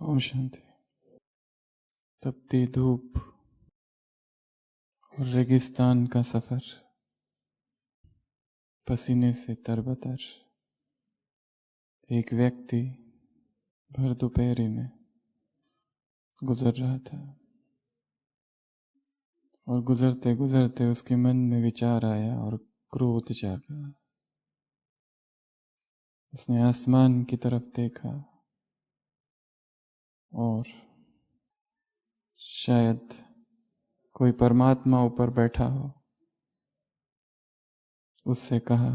ओम शांति। तपती धूप और रेगिस्तान का सफर, पसीने से तरबतर। एक व्यक्ति भर दोपहरी में गुजर रहा था और गुजरते गुजरते उसके मन में विचार आया और क्रोध जागा। उसने आसमान की तरफ देखा और शायद कोई परमात्मा ऊपर बैठा हो। उससे कहा,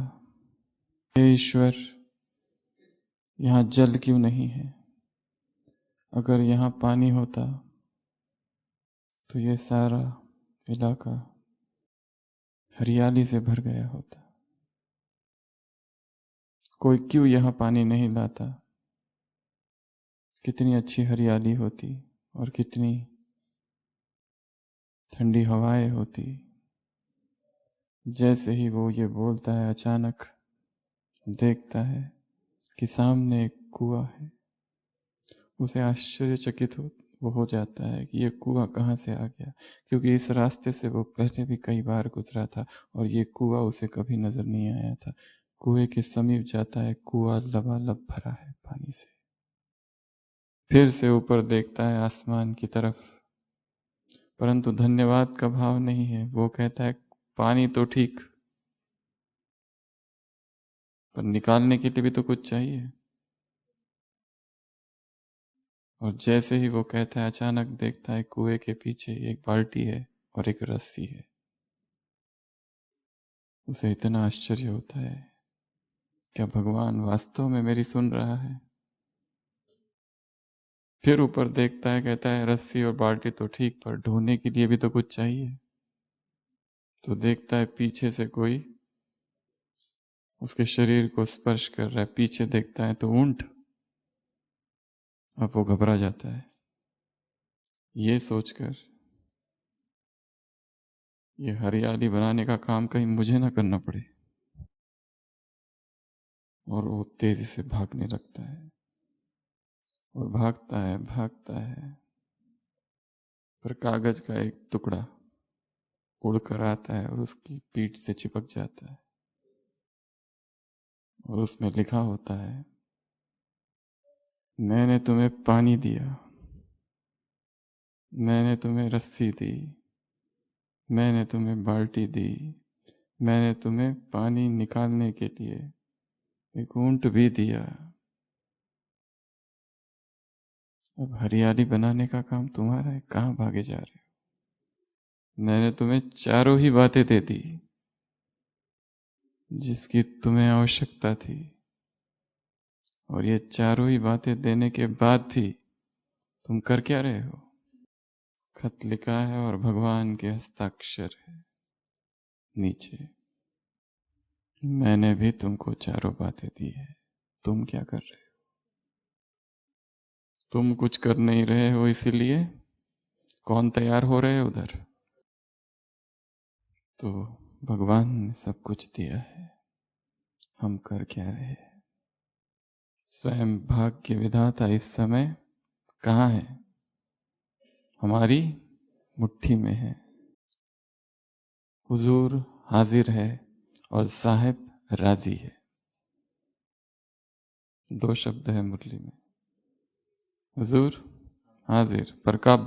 हे ईश्वर, यहाँ जल क्यों नहीं है? अगर यहाँ पानी होता तो ये सारा इलाका हरियाली से भर गया होता। कोई क्यों यहाँ पानी नहीं लाता? कितनी अच्छी हरियाली होती और कितनी ठंडी हवाएं होती। जैसे ही वो ये बोलता है, अचानक देखता है कि सामने एक कुआं है। उसे आश्चर्यचकित वो हो जाता है कि ये कुआं कहाँ से आ गया, क्योंकि इस रास्ते से वो पहले भी कई बार गुजरा था और ये कुआं उसे कभी नजर नहीं आया था। कुएं के समीप जाता है, कुआं लबालब भरा है पानी से। फिर से ऊपर देखता है आसमान की तरफ, परंतु धन्यवाद का भाव नहीं है। वो कहता है, पानी तो ठीक, पर निकालने के लिए भी तो कुछ चाहिए। और जैसे ही वो कहता है, अचानक देखता है कुएं के पीछे एक बाल्टी है और एक रस्सी है। उसे इतना आश्चर्य होता है, क्या भगवान वास्तव में मेरी सुन रहा है? फिर ऊपर देखता है, कहता है रस्सी और बाल्टी तो ठीक, पर ढोने के लिए भी तो कुछ चाहिए। तो देखता है पीछे से कोई उसके शरीर को स्पर्श कर रहा है। पीछे देखता है तो ऊंट। अब वो घबरा जाता है, ये सोचकर ये हरियाली बनाने का काम कहीं मुझे ना करना पड़े। और वो तेजी से भागने लगता है और भागता है भागता है, पर कागज का एक टुकड़ा उड़कर आता है और उसकी पीठ से चिपक जाता है और उसमें लिखा होता है, मैंने तुम्हें पानी दिया, मैंने तुम्हें रस्सी दी, मैंने तुम्हें बाल्टी दी, मैंने तुम्हें पानी निकालने के लिए एक ऊंट भी दिया। अब हरियाली बनाने का काम तुम्हारा है, कहाँ भागे जा रहे हो? मैंने तुम्हें चारों ही बातें दे दी जिसकी तुम्हें आवश्यकता थी, और ये चारों ही बातें देने के बाद भी तुम कर क्या रहे हो? खत लिखा है और भगवान के हस्ताक्षर है नीचे, मैंने भी तुमको चारों बातें दी है, तुम क्या कर रहे हो? तुम कुछ कर नहीं रहे हो, इसीलिए कौन तैयार हो रहे उधर? तो भगवान ने सब कुछ दिया है, हम कर क्या रहे हैं? स्वयं भाग्य विधाता इस समय कहाँ है? हमारी मुट्ठी में है। हुजूर हाजिर है और साहिब राजी है। दो शब्द है मुरली में, हुजूर हाजिर पर कब,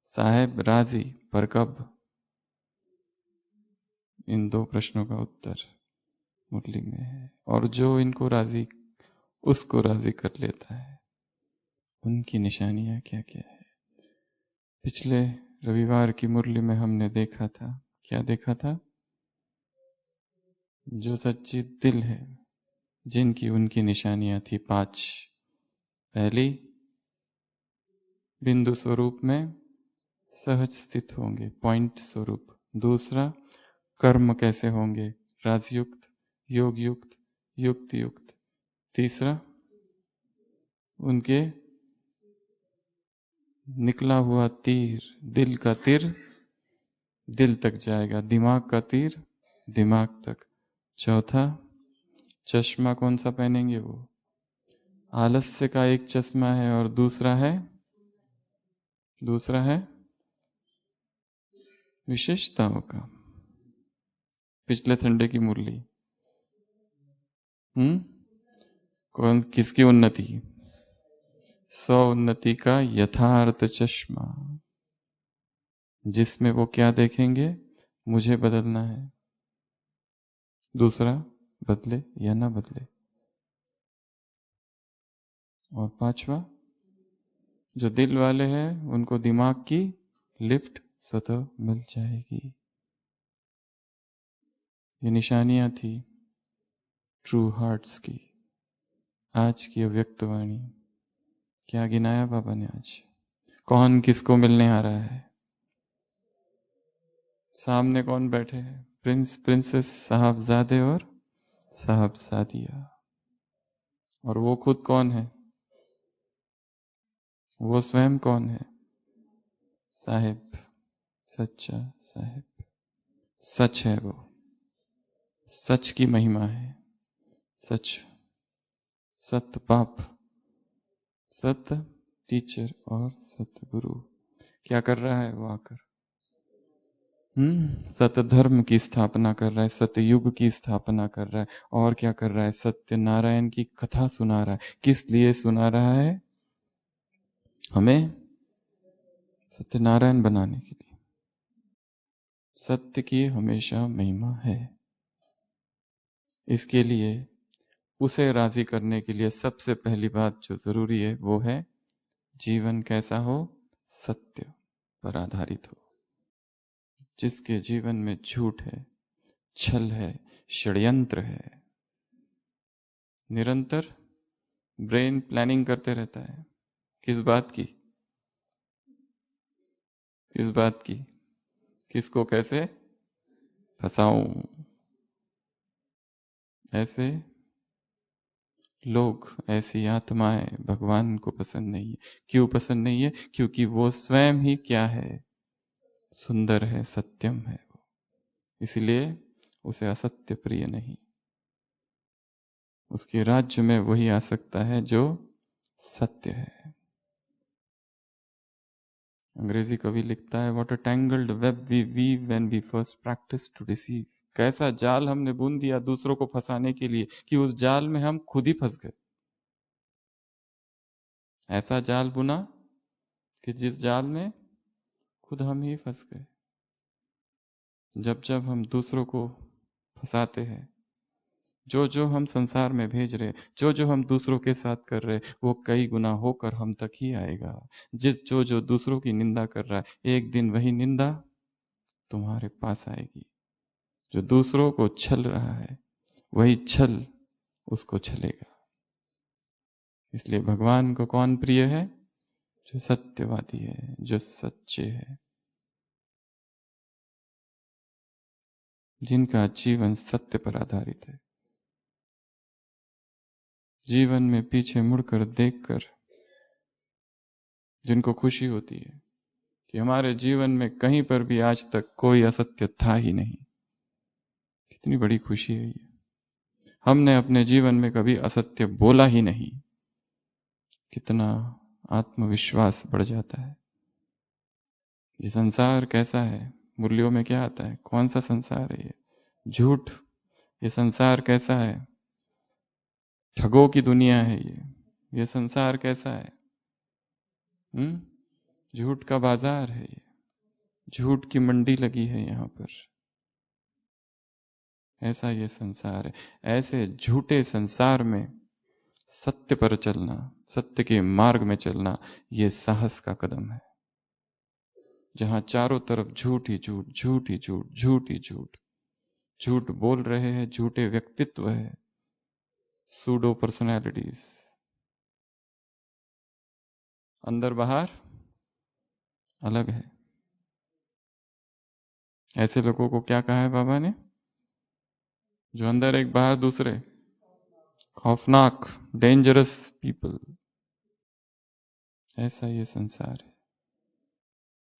साहिब राजी पर कब। इन दो प्रश्नों का उत्तर मुरली में है। और जो इनको राजी, उसको राजी कर लेता है, उनकी निशानियां क्या क्या है? पिछले रविवार की मुरली में हमने देखा था, क्या देखा था? जो सच्ची दिल है, जिनकी उनकी निशानियां थी 5। पहली, बिंदु स्वरूप में सहज स्थित होंगे, पॉइंट स्वरूप। दूसरा, कर्म कैसे होंगे, राजयुक्त, योग युक्त, युक्त युक्त। तीसरा, उनके निकला हुआ तीर, दिल का तीर दिल तक जाएगा, दिमाग का तीर दिमाग तक। चौथा, चश्मा कौन सा पहनेंगे वो? आलस्य का एक चश्मा है और दूसरा है विशेषताओं का। पिछले संडे की मुरली, कौन किसकी उन्नति? स्व उन्नति का यथार्थ चश्मा, जिसमें वो क्या देखेंगे? मुझे बदलना है, दूसरा बदले या ना बदले। और पांचवा, जो दिल वाले हैं उनको दिमाग की लिफ्ट स्वतः मिल जाएगी। ये निशानियां थी ट्रू हार्ट्स की। आज की अव्यक्त वाणी क्या गिनाया बाबा ने आज? कौन किसको मिलने आ रहा है? सामने कौन बैठे हैं? प्रिंस प्रिंसेस, साहबजादे और साहबजादियां। और वो खुद कौन है? वो स्वयं कौन है? साहिब, सच्चा साहिब। सच है वो, सच की महिमा है। सच, सत्य बाप, सत्य टीचर और सत्य गुरु। क्या कर रहा है वो आकर? सत्य धर्म की स्थापना कर रहा है, सत्य युग की स्थापना कर रहा है। और क्या कर रहा है? सत्य नारायण की कथा सुना रहा है। किस लिए सुना रहा है? हमें सत्यनारायण बनाने के लिए। सत्य की हमेशा महिमा है। इसके लिए उसे राजी करने के लिए सबसे पहली बात जो जरूरी है वो है जीवन कैसा हो? सत्य पर आधारित हो। जिसके जीवन में झूठ है, छल है, षड्यंत्र है, निरंतर ब्रेन प्लानिंग करते रहता है। किस बात की? किस बात की? किसको कैसे फंसाऊं? ऐसे लोग, ऐसी आत्माएं भगवान को पसंद नहीं है। क्यों पसंद नहीं है? क्योंकि वो स्वयं ही क्या है? सुंदर है, सत्यम है वो। इसलिए उसे असत्य प्रिय नहीं। उसके राज्य में वही आ सकता है जो सत्य है। अंग्रेजी कवि लिखता है, what a tangled web we weave when we first practise to deceive. कैसा जाल हमने बुन दिया दूसरों को फंसाने के लिए कि उस जाल में हम खुद ही फंस गए। ऐसा जाल बुना कि जिस जाल में खुद हम ही फंस गए। जब जब हम दूसरों को फंसाते हैं, जो जो हम संसार में भेज रहे, जो जो हम दूसरों के साथ कर रहे, वो कई गुना होकर हम तक ही आएगा। जो जो दूसरों की निंदा कर रहा है, एक दिन वही निंदा तुम्हारे पास आएगी। जो दूसरों को छल रहा है, वही छल उसको छलेगा। इसलिए भगवान को कौन प्रिय है? जो सत्यवादी है, जो सच्चे है, जिनका जीवन सत्य पर आधारित है। जीवन में पीछे मुड़कर देखकर जिनको खुशी होती है कि हमारे जीवन में कहीं पर भी आज तक कोई असत्य था ही नहीं। कितनी बड़ी खुशी है ये। हमने अपने जीवन में कभी असत्य बोला ही नहीं। कितना आत्मविश्वास बढ़ जाता है। ये संसार कैसा है? मुरलियों में क्या आता है? कौन सा संसार है ये? झूठ। ये संसार कैसा है? ठगों की दुनिया है ये संसार कैसा है? झूठ का बाजार है ये। झूठ की मंडी लगी है यहाँ पर। ऐसा ये संसार है। ऐसे झूठे संसार में सत्य पर चलना, सत्य के मार्ग में चलना, ये साहस का कदम है। जहां चारों तरफ झूठ ही झूठ, झूठ ही झूठ, झूठ ही झूठ, झूठ बोल रहे हैं, झूठे व्यक्तित्व है, सूडो पर्सनैलिटीज, अंदर बाहर अलग है। ऐसे लोगों को क्या कहा है बाबा ने? जो अंदर एक बाहर दूसरे, खौफनाक, डेंजरस पीपल। ऐसा ये संसार है।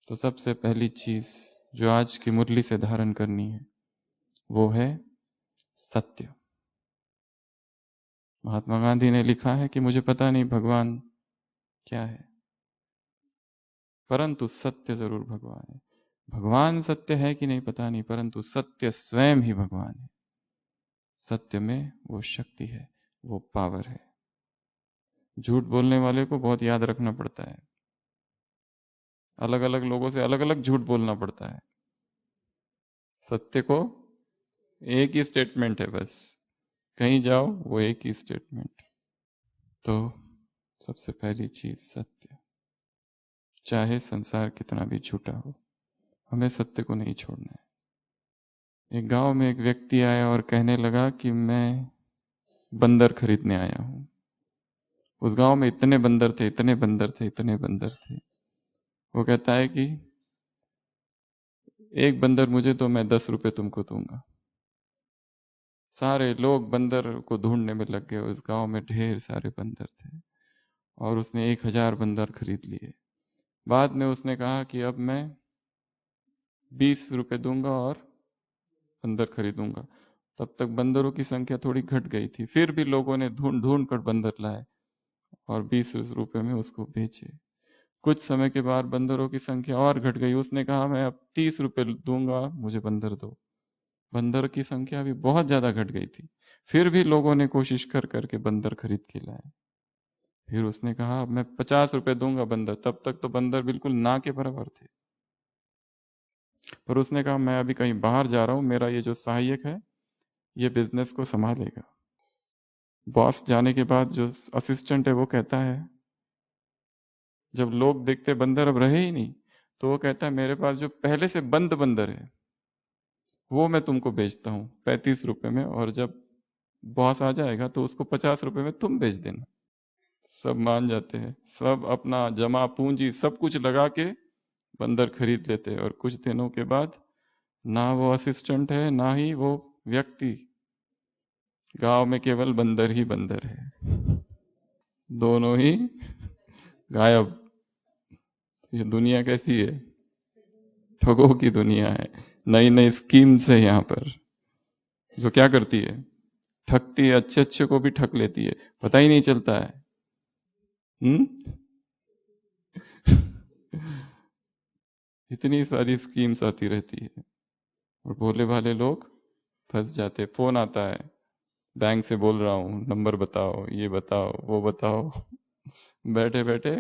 तो सबसे पहली चीज जो आज की मुरली से धारण करनी है वो है सत्य। महात्मा गांधी ने लिखा है कि मुझे पता नहीं भगवान क्या है, परंतु सत्य जरूर भगवान है। भगवान सत्य है कि नहीं पता नहीं, परंतु सत्य स्वयं ही भगवान है। सत्य में वो शक्ति है, वो पावर है। झूठ बोलने वाले को बहुत याद रखना पड़ता है, अलग अलग लोगों से अलग अलग झूठ बोलना पड़ता है। सत्य को एक ही स्टेटमेंट है बस, कहीं जाओ वो एक ही स्टेटमेंट। तो सबसे पहली चीज सत्य। चाहे संसार कितना भी झूठा हो, हमें सत्य को नहीं छोड़ना है। एक गांव में एक व्यक्ति आया और कहने लगा कि मैं बंदर खरीदने आया हूं। उस गांव में इतने बंदर थे, इतने बंदर थे, इतने बंदर थे। वो कहता है कि एक बंदर मुझे तो मैं 10 रुपए तुमको दूंगा। सारे लोग बंदर को ढूंढने में लग गए। उस गांव में ढेर सारे बंदर थे और उसने 1000 बंदर खरीद लिए। बाद में उसने कहा कि अब मैं 20 रुपए दूंगा और बंदर खरीदूंगा। तब तक बंदरों की संख्या थोड़ी घट गई थी। फिर भी लोगों ने ढूंढ ढूंढ कर बंदर लाए और 20 रुपए में उसको बेचे। कुछ समय के बाद बंदरों की संख्या और घट गई। उसने कहा मैं अब 30 रुपए दूंगा, मुझे बंदर दो। बंदर की संख्या भी बहुत ज्यादा घट गई थी। फिर भी लोगों ने कोशिश कर करके बंदर खरीद के लाए। फिर उसने कहा मैं 50 रुपए दूंगा बंदर। तब तक तो बंदर बिल्कुल ना के बराबर थे। पर उसने कहा मैं अभी कहीं बाहर जा रहा हूं, मेरा ये जो सहायक है ये बिजनेस को संभालेगा। बॉस जाने के बाद जो असिस्टेंट है वो कहता है, जब लोग देखते बंदर अब रहे ही नहीं, तो वो कहता है मेरे पास जो पहले से बंद बंदर है वो मैं तुमको बेचता हूँ 35 रुपए में, और जब बॉस आ जाएगा तो उसको 50 रुपए में तुम बेच देना। सब मान जाते हैं, सब अपना जमा पूंजी सब कुछ लगा के बंदर खरीद लेते हैं। और कुछ दिनों के बाद ना वो असिस्टेंट है ना ही वो व्यक्ति, गांव में केवल बंदर ही बंदर है, दोनों ही गायब। ये दुनिया कैसी है? ठगों की दुनिया है। नई नई स्कीम्स है यहाँ पर, जो क्या करती है, ठगती है, अच्छे अच्छे को भी ठग लेती है, पता ही नहीं चलता है। हम्म इतनी सारी स्कीम्स आती रहती है और भोले भाले लोग फंस जाते। फोन आता है, बैंक से बोल रहा हूँ, नंबर बताओ, ये बताओ, वो बताओ। बैठे बैठे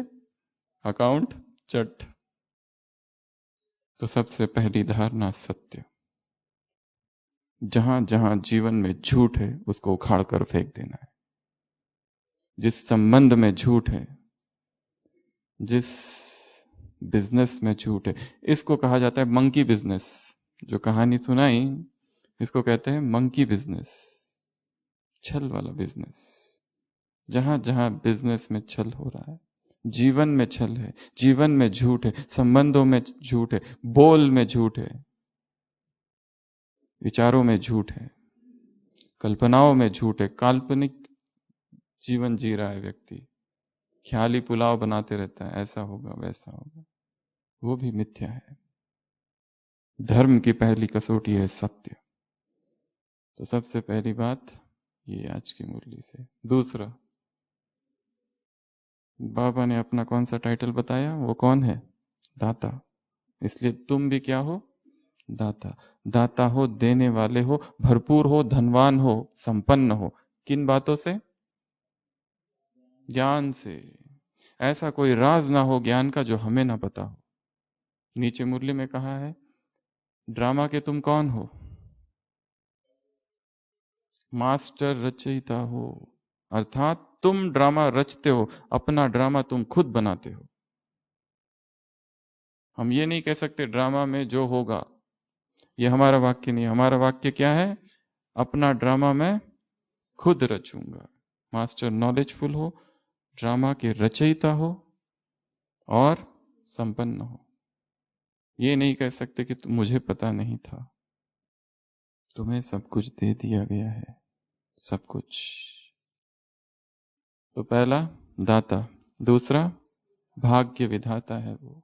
अकाउंट चट। तो सबसे पहली धारणा सत्य। जहां जहां जीवन में झूठ है उसको उखाड़ कर फेंक देना है। जिस संबंध में झूठ है, जिस बिजनेस में झूठ है, इसको कहा जाता है मंकी बिजनेस। जो कहानी सुनाई, इसको कहते हैं मंकी बिजनेस, छल वाला बिजनेस। जहां जहां बिजनेस में छल हो रहा है, जीवन में छल है, जीवन में झूठ है, संबंधों में झूठ है, बोल में झूठ है, विचारों में झूठ है, कल्पनाओं में झूठ है। काल्पनिक जीवन जी रहा है व्यक्ति, ख्याली पुलाव बनाते रहता है, ऐसा होगा वैसा होगा, वो भी मिथ्या है। धर्म की पहली कसौटी है सत्य। तो सबसे पहली बात ये आज की मुरली से। दूसरा, बाबा ने अपना कौन सा टाइटल बताया, वो कौन है? दाता। इसलिए तुम भी क्या हो? दाता। दाता हो, देने वाले हो, भरपूर हो, धनवान हो, संपन्न हो। किन बातों से? ज्ञान से। ऐसा कोई राज ना हो ज्ञान का जो हमें ना पता हो। नीचे मुरली में कहा है, ड्रामा के तुम कौन हो? मास्टर रचयिता हो, अर्थात तुम ड्रामा रचते हो, अपना ड्रामा तुम खुद बनाते हो। हम ये नहीं कह सकते ड्रामा में जो होगा, ये हमारा वाक्य नहीं। हमारा वाक्य क्या है? अपना ड्रामा मैं खुद रचूंगा। मास्टर नॉलेजफुल हो, ड्रामा के रचयिता हो और संपन्न हो। ये नहीं कह सकते कि मुझे पता नहीं था। तुम्हें सब कुछ दे दिया गया है, सब कुछ। तो पहला दाता, दूसरा भाग्य विधाता है वो।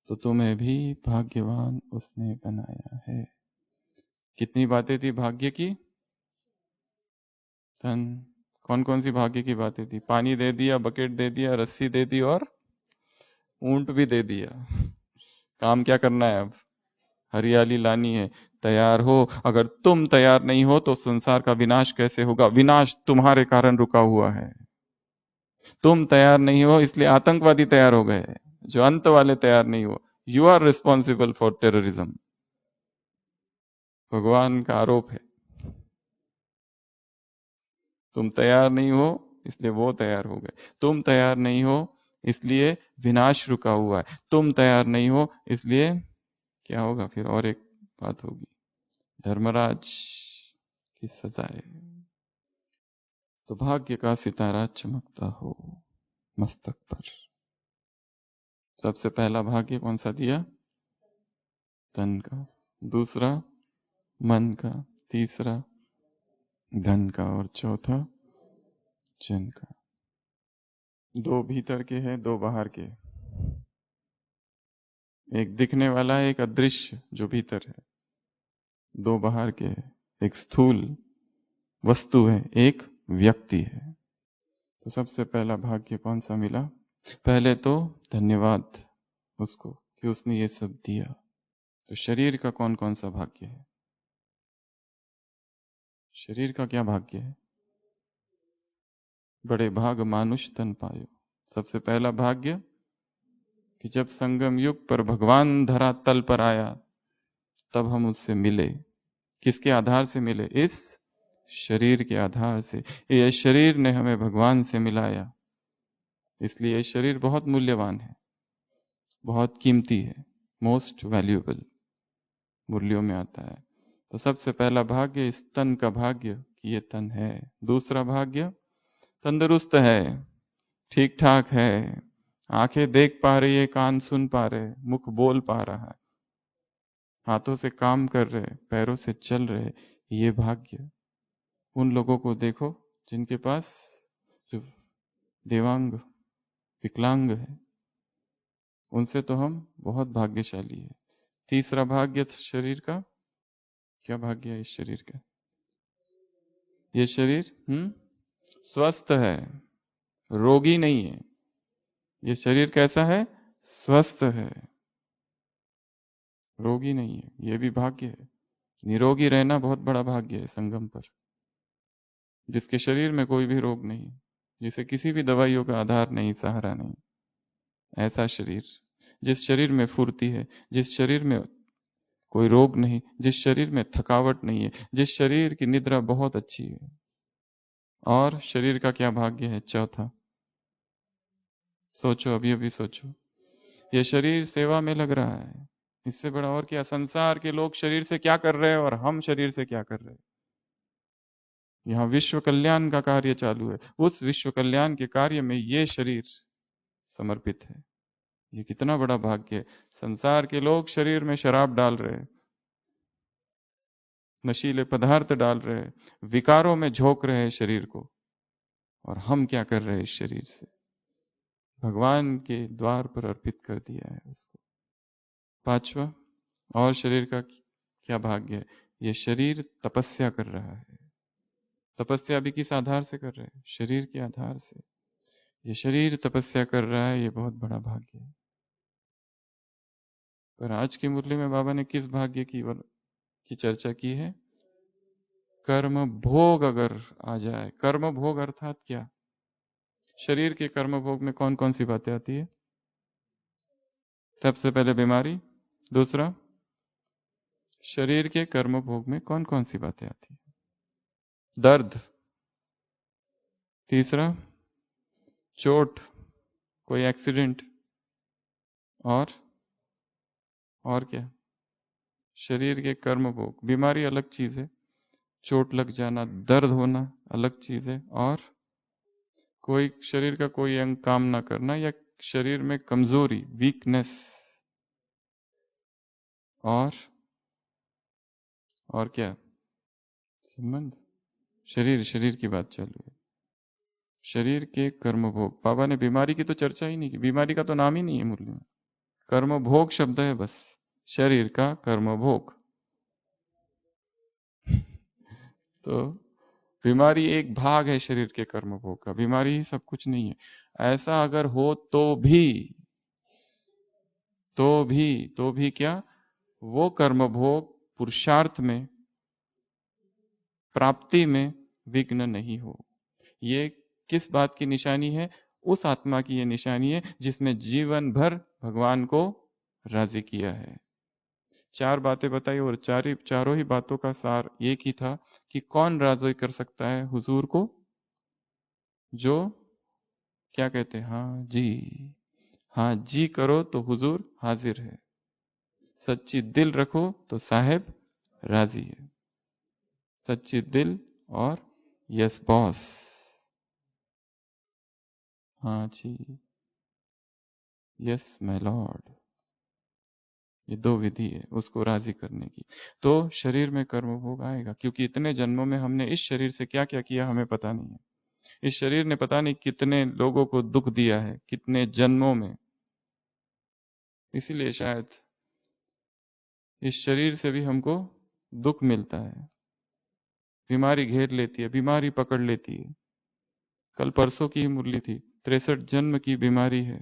तो तुम्हें भी भाग्यवान उसने बनाया है। कितनी बातें थी भाग्य की? धन, कौन कौन सी भाग्य की बातें थी? पानी दे दिया, बकेट दे दिया, रस्सी दे दी और ऊंट भी दे दिया। काम क्या करना है अब? हरियाली लानी है। तैयार हो। अगर तुम तैयार नहीं हो तो संसार का विनाश कैसे होगा? विनाश तुम्हारे कारण रुका हुआ है। तुम तैयार नहीं हो इसलिए आतंकवादी तैयार हो गए, जो अंत वाले तैयार नहीं हो। You are responsible for terrorism. भगवान का आरोप है। तुम तैयार नहीं हो इसलिए वो तैयार हो गए। तुम तैयार नहीं हो इसलिए विनाश रुका हुआ है। तुम तैयार नहीं हो इसलिए क्या होगा फिर? और एक बात होगी, धर्मराज की सजाए। तो भाग्य का सितारा चमकता हो मस्तक पर। सबसे पहला भाग्य कौन सा दिया? तन का। दूसरा मन का। तीसरा धन का। और चौथा जन का। दो भीतर के हैं, दो बाहर के। एक दिखने वाला है, एक अदृश्य जो भीतर है। दो बाहर के, एक स्थूल वस्तु है, एक व्यक्ति है। तो सबसे पहला भाग्य कौन सा मिला? पहले तो धन्यवाद उसको कि उसने ये सब दिया। तो शरीर का कौन कौन सा भाग्य है? शरीर का क्या भाग्य है? बड़े भाग मानुष तन पायो। सबसे पहला भाग्य कि जब संगम युग पर भगवान धरा तल पर आया तब हम उससे मिले। किसके आधार से मिले? इस शरीर के आधार से। ये शरीर ने हमें भगवान से मिलाया, इसलिए ये शरीर बहुत मूल्यवान है, बहुत कीमती है, मोस्ट वैल्यूएबल मूल्यों में आता है। तो सबसे पहला भाग्य इस तन का भाग्य कि ये तन है। दूसरा भाग्य तंदुरुस्त है, ठीक ठाक है, आंखें देख पा रही है, कान सुन पा रहे, मुख बोल पा रहा है, हाथों से काम कर रहे, पैरों से चल रहे। ये भाग्य उन लोगों को देखो जिनके पास जो देवांग विकलांग है, उनसे तो हम बहुत भाग्यशाली है। तीसरा भाग्य शरीर का क्या भाग्य है? इस शरीर का, ये शरीर स्वस्थ है, रोगी नहीं है। ये शरीर कैसा है? स्वस्थ है, रोगी नहीं है। ये भी भाग्य है। निरोगी रहना बहुत बड़ा भाग्य है संगम पर। जिसके शरीर में कोई भी रोग नहीं, जिसे किसी भी दवाइयों का आधार नहीं, सहारा नहीं, ऐसा शरीर। जिस शरीर में फुर्ती है, जिस शरीर में कोई रोग नहीं, जिस शरीर में थकावट नहीं है, जिस शरीर की निद्रा बहुत अच्छी है। और शरीर का क्या भाग्य है? चौथा सोचो, अभी अभी सोचो। ये शरीर सेवा में लग रहा है, इससे बड़ा और क्या? संसार के लोग शरीर से क्या कर रहे हैं और हम शरीर से क्या कर रहे हैं? यहाँ विश्व कल्याण का कार्य चालू है। उस विश्व कल्याण के कार्य में ये शरीर समर्पित है। ये कितना बड़ा भाग्य है। संसार के लोग शरीर में शराब डाल रहे हैं, नशीले पदार्थ डाल रहे हैं, विकारों में झोंक रहे हैं शरीर को, और हम क्या कर रहे हैं? इस शरीर से भगवान के द्वार पर अर्पित कर दिया है उसको। पांचवा, और शरीर का क्या भाग्य है? ये शरीर तपस्या कर रहा है। तपस्या भी किस आधार से कर रहे हैं? शरीर के आधार से। ये शरीर तपस्या कर रहा है, ये बहुत बड़ा भाग्य है। पर आज की मुरली में बाबा ने किस भाग्य की चर्चा की है? कर्म भोग अगर आ जाए। कर्म भोग अर्थात क्या? शरीर के कर्म भोग में कौन कौन सी बातें आती है? सबसे पहले बीमारी। दूसरा, शरीर के कर्म भोग में कौन कौन सी बातें आती है? दर्द। तीसरा, चोट, कोई एक्सीडेंट। और क्या? शरीर के कर्म भोग। बीमारी अलग चीज है, चोट लग जाना, दर्द होना अलग चीज है, और कोई शरीर का कोई अंग काम ना करना, या शरीर में कमजोरी, वीकनेस। और क्या? संबंध। शरीर की बात चालू है। शरीर के कर्म भोग। बाबा ने बीमारी की तो चर्चा ही नहीं की, बीमारी का तो नाम ही नहीं है मुरली में। कर्म भोग शब्द है बस, शरीर का कर्म भोग। तो बीमारी एक भाग है शरीर के कर्म भोग का, बीमारी ही सब कुछ नहीं है। ऐसा अगर हो तो भी क्या वो कर्म भोग पुरुषार्थ में, प्राप्ति में विघ्न नहीं हो। ये किस बात की निशानी है? उस आत्मा की ये निशानी है जिसमें जीवन भर भगवान को राजी किया है। चार बातें बताई और चारों ही बातों का सार एक ही था कि कौन राजी कर सकता है हुजूर को? जो क्या कहते हैं, हाँ जी करो तो हुजूर हाजिर है, सच्ची दिल रखो तो साहेब राजी है। सच्ची दिल और यस बॉस, हाँ जी, यस माय लॉर्ड, ये दो विधि है उसको राजी करने की। तो शरीर में कर्म भोग आएगा, क्योंकि इतने जन्मों में हमने इस शरीर से क्या क्या किया हमें पता नहीं है। इस शरीर ने पता नहीं कितने लोगों को दुख दिया है, कितने जन्मों में। इसीलिए शायद इस शरीर से भी हमको दुख मिलता है, बीमारी घेर लेती है, बीमारी पकड़ लेती है। कल परसों की ही मुरली थी, 63 जन्म की बीमारी है,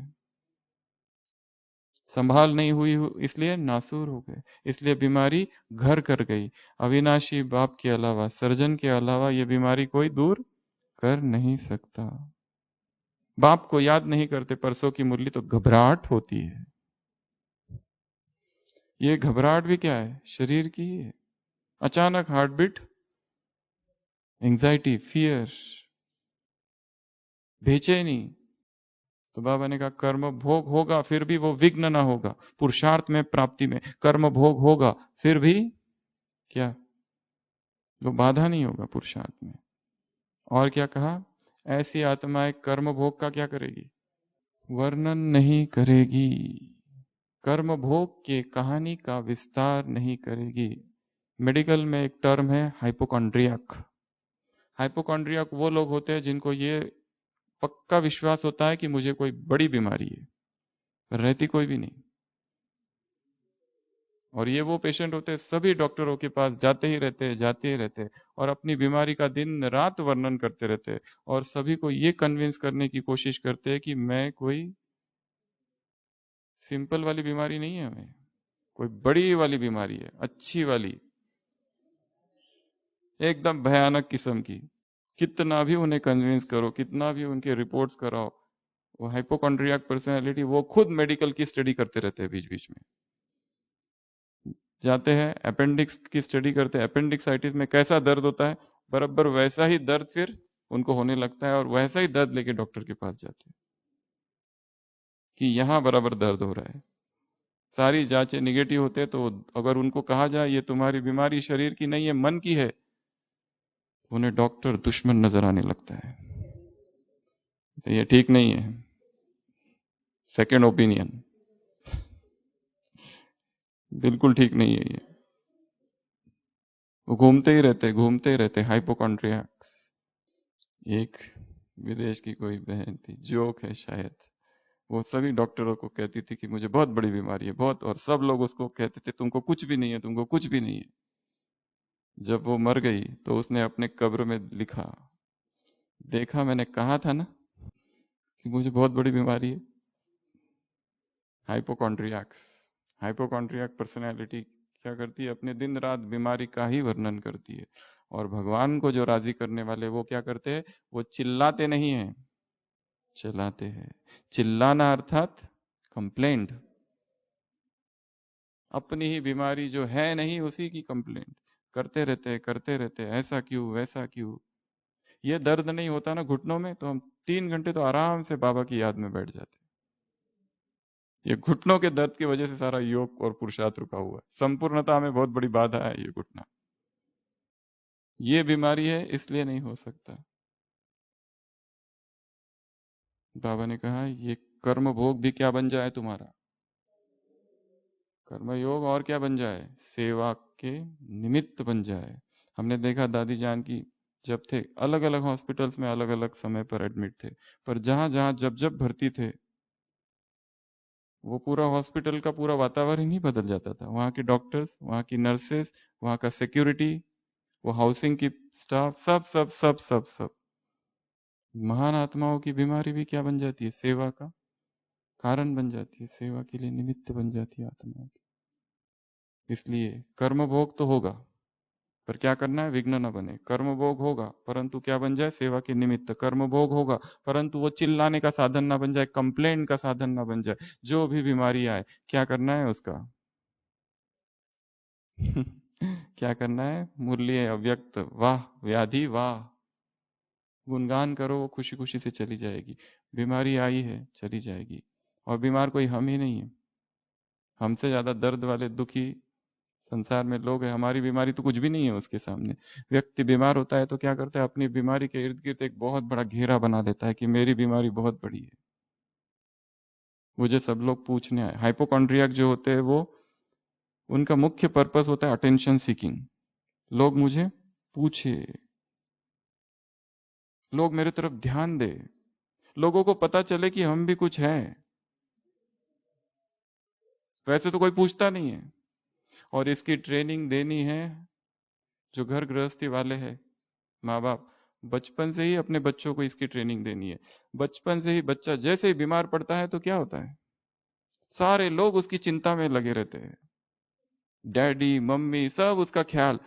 संभाल नहीं हुई इसलिए नासूर हो गए, इसलिए बीमारी घर कर गई। अविनाशी बाप के अलावा, सर्जन के अलावा ये बीमारी कोई दूर कर नहीं सकता। बाप को याद नहीं करते परसों की मुरली तो घबराहट होती है। ये घबराहट भी क्या है? शरीर की ही है। अचानक हार्ट बीट, एंजाइटी, फियर, बेचैनी। तो बाबा ने कहा कर्म भोग होगा फिर भी वो विघ्न ना होगा, पुरुषार्थ में, प्राप्ति में कर्म भोग होगा फिर भी क्या, वो बाधा नहीं होगा पुरुषार्थ में। और क्या कहा? ऐसी आत्माएं कर्म भोग का क्या करेगी? वर्णन नहीं करेगी, कर्म भोग के कहानी का विस्तार नहीं करेगी। मेडिकल में एक टर्म है हाइपोकॉन्ड्रियक। हाइपोकॉन्ड्रियक वो लोग होते हैं जिनको ये पक्का विश्वास होता है कि मुझे कोई बड़ी बीमारी है, पर रहती कोई भी नहीं। और ये वो पेशेंट होते हैं सभी डॉक्टरों के पास जाते ही रहते हैं और अपनी बीमारी का दिन रात वर्णन करते रहते हैं और सभी को ये कन्विंस करने की कोशिश करते हैं कि मैं कोई सिंपल वाली बीमारी नहीं है, हमें कोई बड़ी वाली बीमारी है, अच्छी वाली, एकदम भयानक किस्म की। कितना भी उन्हें कन्विंस करो, कितना भी उनके रिपोर्ट्स कराओ, वो हाइपोकॉन्ड्रियाक पर्सनैलिटी वो खुद मेडिकल की स्टडी करते रहते हैं। बीच बीच में जाते हैं अपेंडिक्स की स्टडी करते हैं, अपेंडिक्साइटिस में कैसा दर्द होता है, बराबर वैसा ही दर्द फिर उनको होने लगता है और वैसा ही दर्द लेके डॉक्टर के पास जाते हैं कि यहाँ बराबर दर्द हो रहा है। सारी जांचें निगेटिव होते हैं तो अगर उनको कहा जाए ये तुम्हारी बीमारी शरीर की नहीं है मन की है, तो उन्हें डॉक्टर दुश्मन नजर आने लगता है, तो ये ठीक नहीं है, सेकेंड ओपिनियन, बिल्कुल ठीक नहीं है ये। वो घूमते ही रहते हाइपोकॉन्ड्रियाक्स। एक विदेश की कोई बहन थी, जोक है शायद, वो सभी डॉक्टरों को कहती थी कि मुझे बहुत बड़ी बीमारी है बहुत, और सब लोग उसको कहते थे तुमको कुछ भी नहीं है, तुमको कुछ भी नहीं है। जब वो मर गई तो उसने अपने कब्र में लिखा, देखा मैंने कहा था ना कि मुझे बहुत बड़ी बीमारी है। हाइपोकॉन्ड्रियाक्स, हाइपोकॉन्ड्रियाक पर्सनैलिटी क्या करती है? अपने दिन रात बीमारी का ही वर्णन करती है। और भगवान को जो राजी करने वाले वो क्या करते हैं? वो चिल्लाते नहीं हैं, चिल्लाते हैं। चिल्लाना अर्थात कंप्लेंट, अपनी ही बीमारी जो है नहीं उसी की कंप्लेंट करते रहते, ऐसा क्यों वैसा क्यों। ये दर्द नहीं होता ना घुटनों में, तो हम 3 घंटे तो आराम से बाबा की याद में बैठ जाते। ये घुटनों के दर्द की वजह से सारा योग और पुरुषार्थ रुका हुआ है। संपूर्णता में बहुत बड़ी बाधा है ये घुटना। ये बीमारी है इसलिए नहीं हो सकता। बाबा ने कहा ये कर्म भोग भी क्या बन जाए तुम्हारा, कर्मयोग और क्या बन जाए? सेवा के निमित्त बन जाए। हमने देखा दादी जान की जब थे अलग अलग हॉस्पिटल्स में अलग अलग समय पर एडमिट थे, पर जहां जहां जब जब भर्ती थे वो पूरा हॉस्पिटल का पूरा वातावरण ही बदल जाता था। वहाँ के डॉक्टर्स, वहाँ की नर्सेस, वहाँ का सिक्योरिटी, वो हाउसिंग की स्टाफ, सब सब सब सब सब। महान आत्माओं की बीमारी भी क्या बन जाती है? सेवा का कारण बन जाती है, सेवा के लिए निमित्त बन जाती है आत्माओं की। इसलिए कर्म भोग तो होगा, पर क्या करना है? विघ्न न बने। कर्म भोग होगा परंतु क्या बन जाए? सेवा के निमित्त। कर्म भोग होगा परंतु वो चिल्लाने का साधन ना बन जाए, कंप्लेंट का साधन ना बन जाए। जो भी बीमारी आए, क्या करना है उसका? क्या करना है? मुरली अव्यक्त वाह, व्याधि वाह, गुणगान करो, वो खुशी खुशी से चली जाएगी। बीमारी आई है, चली जाएगी। और बीमार कोई हम ही नहीं है, हमसे ज्यादा दर्द वाले दुखी संसार में लोग हैं। हमारी बीमारी तो कुछ भी नहीं है उसके सामने। व्यक्ति बीमार होता है तो क्या करता है? अपनी बीमारी के इर्द गिर्द एक बहुत बड़ा घेरा बना लेता है कि मेरी बीमारी बहुत बड़ी है, मुझे सब लोग पूछने आए। हाइपोकॉन्ड्रियाक जो होते हैं वो, उनका मुख्य पर्पस होता है अटेंशन सीकिंग। लोग मुझे पूछे, लोग मेरे तरफ ध्यान दे, लोगों को पता चले कि हम भी कुछ हैं। वैसे तो कोई पूछता नहीं है। और इसकी ट्रेनिंग देनी है जो घर गृहस्थी वाले हैं, माँ बाप, बचपन से ही अपने बच्चों को इसकी ट्रेनिंग देनी है। बचपन से ही बच्चा जैसे ही बीमार पड़ता है तो क्या होता है? सारे लोग उसकी चिंता में लगे रहते हैं, डैडी मम्मी सब उसका ख्याल।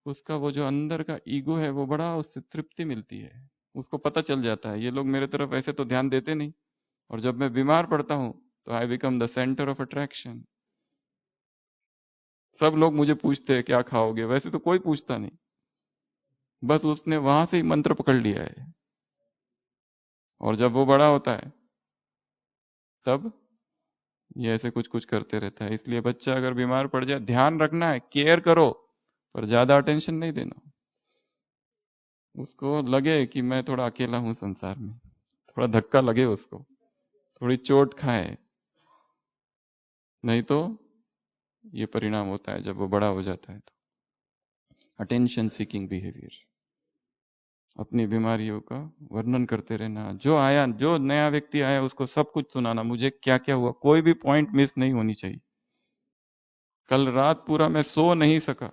उसका वो जो अंदर का ईगो है वो बड़ा, उससे तृप्ति मिलती है। उसको पता चल जाता है ये लोग मेरे तरफ ऐसे तो ध्यान देते नहीं, और जब मैं बीमार पड़ता हूं तो I become the centre of attraction. सब लोग मुझे पूछते हैं क्या खाओगे, वैसे तो कोई पूछता नहीं, बस उसने वहां से ही मंत्र पकड़ लिया है। और जब वो बड़ा होता है तब ये ऐसे कुछ कुछ करते रहता है। इसलिए बच्चा अगर बीमार पड़ जाए, ध्यान रखना है, केयर करो, पर ज्यादा अटेंशन नहीं देना। उसको लगे कि मैं थोड़ा अकेला हूं संसार में, थोड़ा धक्का लगे उसको, थोड़ी चोट खाए, नहीं तो ये परिणाम होता है जब वो बड़ा हो जाता है। तो अटेंशन सीकिंग बिहेवियर, अपनी बीमारियों का वर्णन करते रहना। जो आया, जो नया व्यक्ति आया उसको सब कुछ सुनाना, मुझे क्या क्या हुआ, कोई भी पॉइंट मिस नहीं होनी चाहिए। कल रात पूरा मैं सो नहीं सका,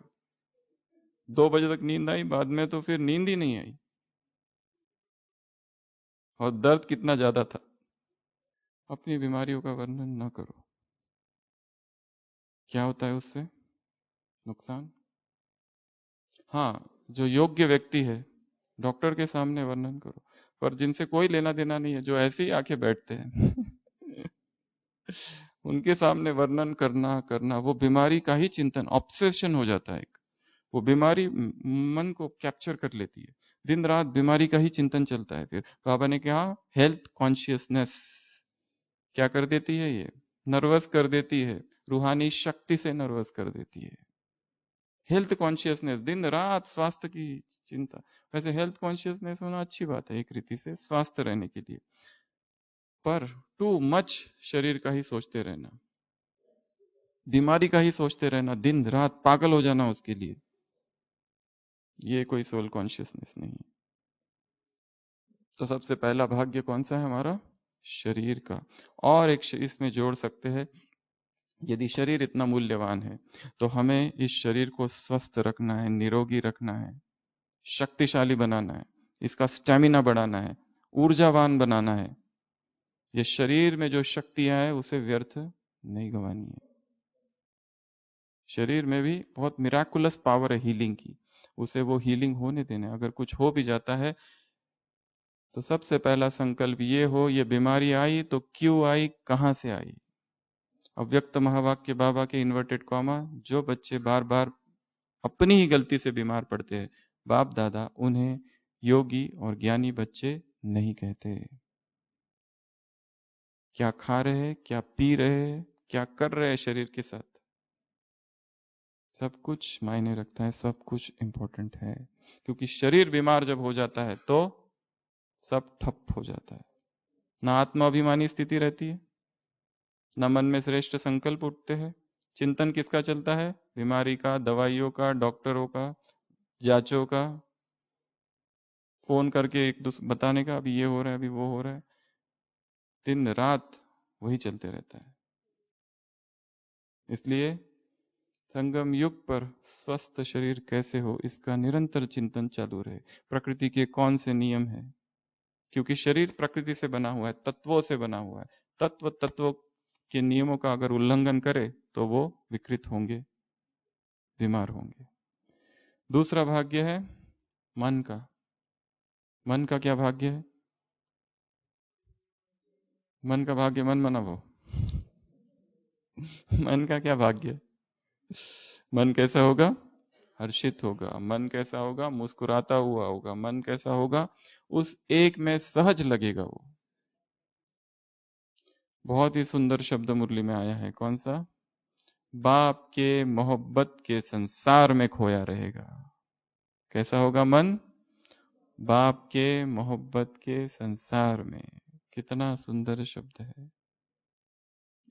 2 बजे तक नींद आई, बाद में तो फिर नींद ही नहीं आई, और दर्द कितना ज्यादा था। अपनी बीमारियों का वर्णन न करो। क्या होता है उससे? नुकसान। हाँ, जो योग्य व्यक्ति है डॉक्टर के सामने वर्णन करो, पर जिनसे कोई लेना देना नहीं है, जो ऐसे ही आके बैठते हैं उनके सामने वर्णन करना करना, वो बीमारी का ही चिंतन, ऑब्सेशन हो जाता है एक। वो बीमारी मन को कैप्चर कर लेती है, दिन रात बीमारी का ही चिंतन चलता है। फिर बाबा ने कहा हेल्थ कॉन्शियसनेस क्या कर देती है? ये नर्वस कर देती है, रूहानी शक्ति से नर्वस कर देती है। हेल्थ कॉन्शियसनेस, दिन रात स्वास्थ्य की चिंता। वैसे हेल्थ कॉन्शियसनेस होना अच्छी बात है एक रीति से, स्वस्थ रहने के लिए, पर टू मच शरीर का ही सोचते रहना, बीमारी का ही सोचते रहना, दिन रात पागल हो जाना उसके लिए, ये कोई सोल कॉन्शियसनेस नहीं है। तो सबसे पहला भाग्य कौन सा है हमारा? शरीर का। और एक इसमें जोड़ सकते हैं, यदि शरीर इतना मूल्यवान है तो हमें इस शरीर को स्वस्थ रखना है, निरोगी रखना है, शक्तिशाली बनाना है, इसका स्टेमिना बढ़ाना है, ऊर्जावान बनाना है। ये शरीर में जो शक्तियां है उसे व्यर्थ नहीं गंवानी है। शरीर में भी बहुत मिराकुलस पावर है हीलिंग की, उसे वो हीलिंग होने देना है। अगर कुछ हो भी जाता है तो सबसे पहला संकल्प ये हो, ये बीमारी आई तो क्यों आई, कहां से आई। अव्यक्त महावाक्य बाबा के इन्वर्टेड कॉमा, जो बच्चे बार बार अपनी ही गलती से बीमार पड़ते हैं, बाप दादा उन्हें योगी और ज्ञानी बच्चे नहीं कहते। क्या खा रहे हैं, क्या पी रहे हैं, क्या कर रहे हैं शरीर के साथ, सब कुछ मायने रखता है, सब कुछ इंपॉर्टेंट है। क्योंकि शरीर बीमार जब हो जाता है तो सब ठप हो जाता है। ना आत्माभिमानी स्थिति रहती है, ना मन में श्रेष्ठ संकल्प उठते हैं। चिंतन किसका चलता है? बीमारी का, दवाइयों का, डॉक्टरों का, जांचों का, फोन करके एक दूसरे बताने का अभी ये हो रहा है, अभी वो हो रहा है, दिन रात वही चलते रहता है। इसलिए संगम युग पर स्वस्थ शरीर कैसे हो, इसका निरंतर चिंतन चालू रहे। प्रकृति के कौन से नियम है, क्योंकि शरीर प्रकृति से बना हुआ है, तत्वों से बना हुआ है। तत्वों के नियमों का अगर उल्लंघन करे तो वो विकृत होंगे, बीमार होंगे। दूसरा भाग्य है मन का। मन का क्या भाग्य है? मन का भाग्य मन मना वो मन का क्या भाग्य है? मन कैसा होगा? हर्षित होगा। मन कैसा होगा? मुस्कुराता हुआ होगा। मन कैसा होगा? उस एक में सहज लगेगा वो। बहुत ही सुंदर शब्द मुरली में आया है, कौन सा? बाप के मोहब्बत के संसार में खोया रहेगा। कैसा होगा मन? बाप के मोहब्बत के संसार में। कितना सुंदर शब्द है।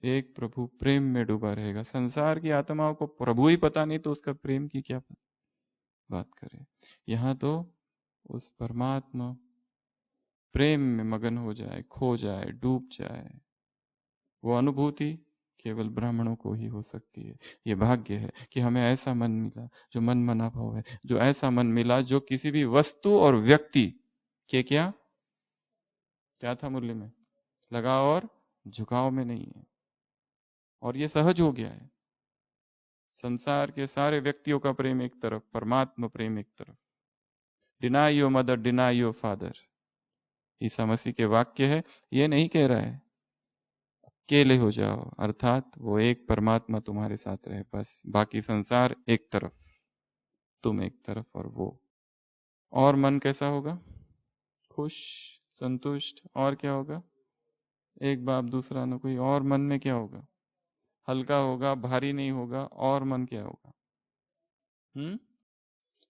एक प्रभु प्रेम में डूबा रहेगा। संसार की आत्माओं को प्रभु ही पता नहीं तो उसका प्रेम की क्या बात करें। यहाँ तो उस परमात्मा प्रेम में मगन हो जाए, खो जाए, डूब जाए, वो अनुभूति केवल ब्राह्मणों को ही हो सकती है। ये भाग्य है कि हमें ऐसा मन मिला जो मन मना भाव है, जो ऐसा मन मिला जो किसी भी वस्तु और व्यक्ति के क्या था मुरली में, लगाव और झुकाव में नहीं है। और ये सहज हो गया है। संसार के सारे व्यक्तियों का प्रेम एक तरफ, परमात्मा प्रेम एक तरफ। Deny your mother, deny your father, ईसा मसीह के वाक्य है। ये नहीं कह रहा है अकेले हो जाओ, अर्थात वो एक परमात्मा तुम्हारे साथ रहे, बस बाकी संसार एक तरफ, तुम एक तरफ और वो। और मन कैसा होगा? खुश, संतुष्ट। और क्या होगा? एक बाप दूसरा न कोई। और मन में क्या होगा? हल्का होगा, भारी नहीं होगा। और मन क्या होगा?